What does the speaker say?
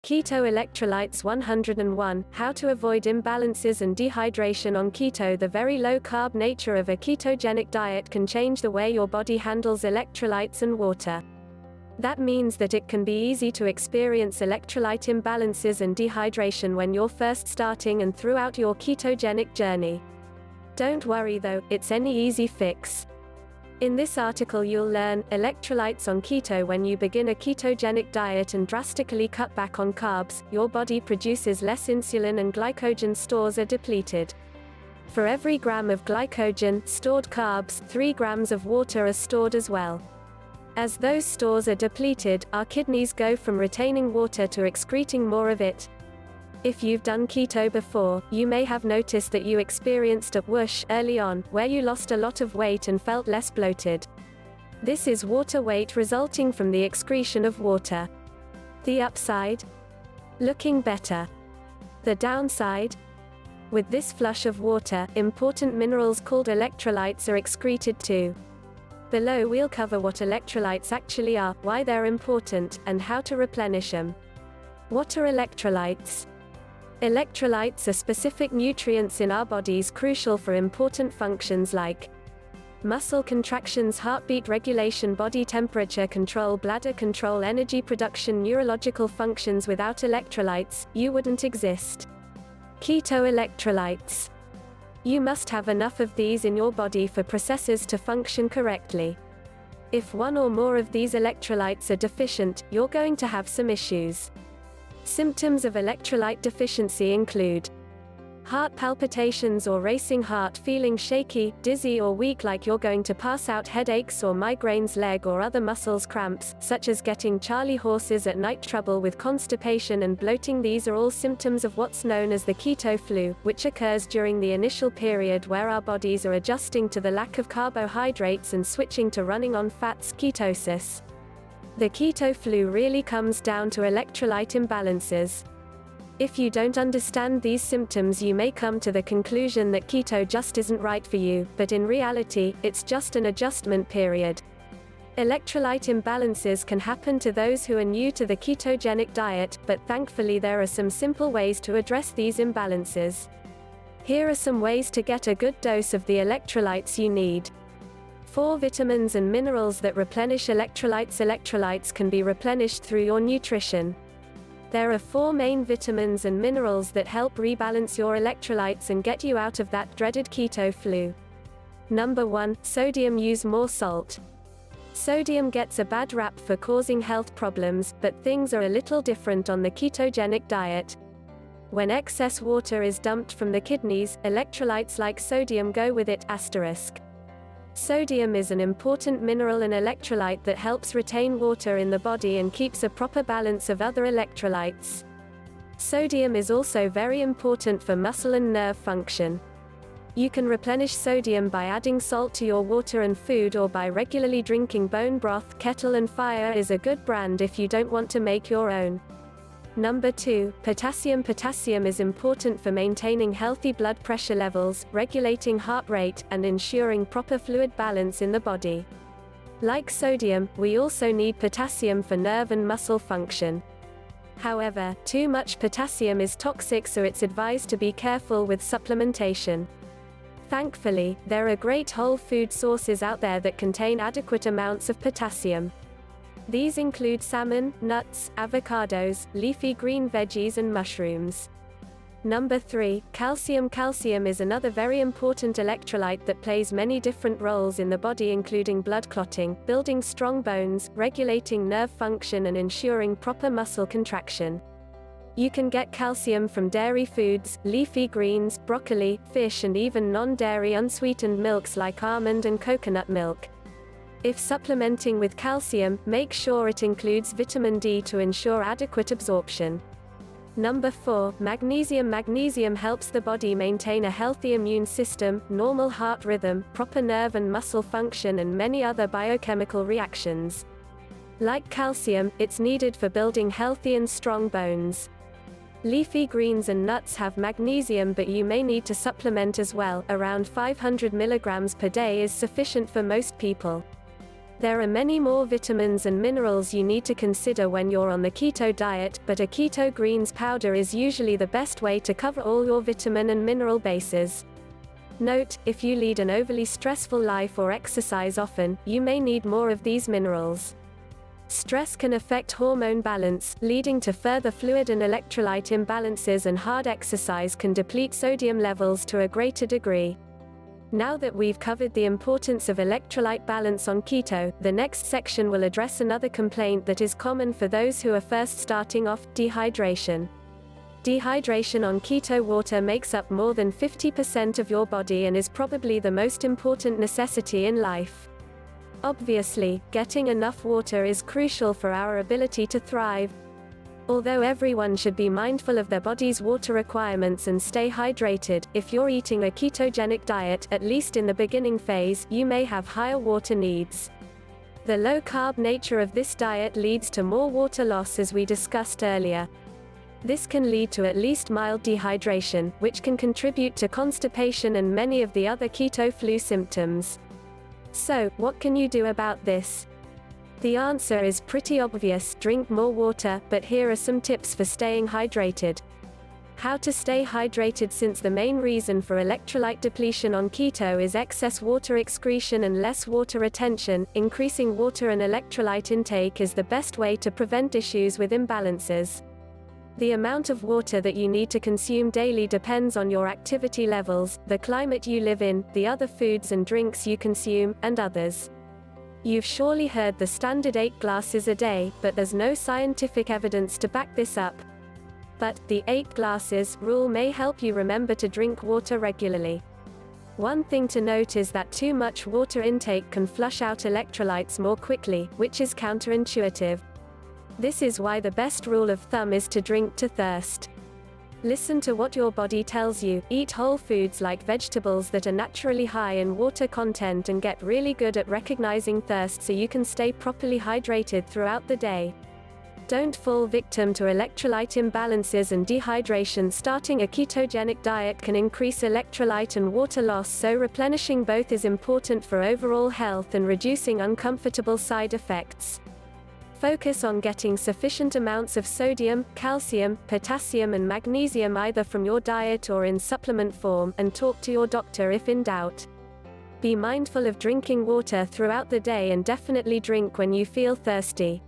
Keto Electrolytes 101, How to Avoid Imbalances and Dehydration on Keto. The very low-carb nature of a ketogenic diet can change the way your body handles electrolytes and water. That means that it can be easy to experience electrolyte imbalances and dehydration when you're first starting and throughout your ketogenic journey. Don't worry though, it's any easy fix. In this article you'll learn, electrolytes on keto. When you begin a ketogenic diet and drastically cut back on carbs, your body produces less insulin and glycogen stores are depleted. For every gram of glycogen, stored carbs, 3 grams of water are stored as well. As those stores are depleted, our kidneys go from retaining water to excreting more of it. If you've done keto before, you may have noticed that you experienced a whoosh early on, where you lost a lot of weight and felt less bloated. This is water weight resulting from the excretion of water. The upside? Looking better. The downside? With this flush of water, important minerals called electrolytes are excreted too. Below we'll cover what electrolytes actually are, why they're important, and how to replenish them. What are electrolytes? Electrolytes are specific nutrients in our bodies crucial for important functions like muscle contractions, heartbeat regulation, body temperature control, bladder control, energy production, neurological functions. Without electrolytes, you wouldn't exist. Keto electrolytes. You must have enough of these in your body for processes to function correctly. If one or more of these electrolytes are deficient, you're going to have some issues. Symptoms of electrolyte deficiency include heart palpitations or racing heart, feeling shaky, dizzy or weak like you're going to pass out, headaches or migraines, leg or other muscles cramps, such as getting charley horses at night, trouble with constipation and bloating. These are all symptoms of what's known as the keto flu, which occurs during the initial period where our bodies are adjusting to the lack of carbohydrates and switching to running on fats, ketosis. The keto flu really comes down to electrolyte imbalances. If you don't understand these symptoms, you may come to the conclusion that keto just isn't right for you, but in reality, it's just an adjustment period. Electrolyte imbalances can happen to those who are new to the ketogenic diet, but thankfully there are some simple ways to address these imbalances. Here are some ways to get a good dose of the electrolytes you need. 4 vitamins and minerals that replenish electrolytes. Electrolytes can be replenished through your nutrition. There are 4 main vitamins and minerals that help rebalance your electrolytes and get you out of that dreaded keto flu. Number 1, sodium. Use more salt. Sodium gets a bad rap for causing health problems, but things are a little different on the ketogenic diet. When excess water is dumped from the kidneys, electrolytes like sodium go with it. Sodium is an important mineral and electrolyte that helps retain water in the body and keeps a proper balance of other electrolytes. Sodium is also very important for muscle and nerve function. You can replenish sodium by adding salt to your water and food or by regularly drinking bone broth. Kettle and Fire is a good brand if you don't want to make your own. Number 2, potassium. Potassium is important for maintaining healthy blood pressure levels, regulating heart rate, and ensuring proper fluid balance in the body. Like sodium, we also need potassium for nerve and muscle function. However, too much potassium is toxic, so it's advised to be careful with supplementation. Thankfully, there are great whole food sources out there that contain adequate amounts of potassium. These include salmon, nuts, avocados, leafy green veggies and mushrooms. Number 3, calcium. Calcium is another very important electrolyte that plays many different roles in the body, including blood clotting, building strong bones, regulating nerve function and ensuring proper muscle contraction. You can get calcium from dairy foods, leafy greens, broccoli, fish and even non-dairy unsweetened milks like almond and coconut milk. If supplementing with calcium, make sure it includes vitamin D to ensure adequate absorption. Number 4, magnesium. Magnesium helps the body maintain a healthy immune system, normal heart rhythm, proper nerve and muscle function and many other biochemical reactions. Like calcium, it's needed for building healthy and strong bones. Leafy greens and nuts have magnesium, but you may need to supplement as well. Around 500 mg per day is sufficient for most people. There are many more vitamins and minerals you need to consider when you're on the keto diet, but a keto greens powder is usually the best way to cover all your vitamin and mineral bases. Note, if you lead an overly stressful life or exercise often, you may need more of these minerals. Stress can affect hormone balance, leading to further fluid and electrolyte imbalances, and hard exercise can deplete sodium levels to a greater degree. Now that we've covered the importance of electrolyte balance on keto, the next section will address another complaint that is common for those who are first starting off: dehydration. Dehydration on keto water makes up more than 50% of your body and is probably the most important necessity in life. Obviously, getting enough water is crucial for our ability to thrive. Although everyone should be mindful of their body's water requirements and stay hydrated, if you're eating a ketogenic diet, at least in the beginning phase, you may have higher water needs. The low-carb nature of this diet leads to more water loss, as we discussed earlier. This can lead to at least mild dehydration, which can contribute to constipation and many of the other keto flu symptoms. So, what can you do about this? The answer is pretty obvious: drink more water, but here are some tips for staying hydrated. How to stay hydrated. Since the main reason for electrolyte depletion on keto is excess water excretion and less water retention, increasing water and electrolyte intake is the best way to prevent issues with imbalances. The amount of water that you need to consume daily depends on your activity levels, the climate you live in, the other foods and drinks you consume, and others. You've surely heard the standard 8 glasses a day, but there's no scientific evidence to back this up. But the 8 glasses rule may help you remember to drink water regularly. One thing to note is that too much water intake can flush out electrolytes more quickly, which is counterintuitive. This is why the best rule of thumb is to drink to thirst. Listen to what your body tells you. Eat whole foods like vegetables that are naturally high in water content, and get really good at recognizing thirst so you can stay properly hydrated throughout the day. Don't fall victim to electrolyte imbalances and dehydration. Starting a ketogenic diet can increase electrolyte and water loss, so replenishing both is important for overall health and reducing uncomfortable side effects. Focus on getting sufficient amounts of sodium, calcium, potassium and magnesium either from your diet or in supplement form, and talk to your doctor if in doubt. Be mindful of drinking water throughout the day and definitely drink when you feel thirsty.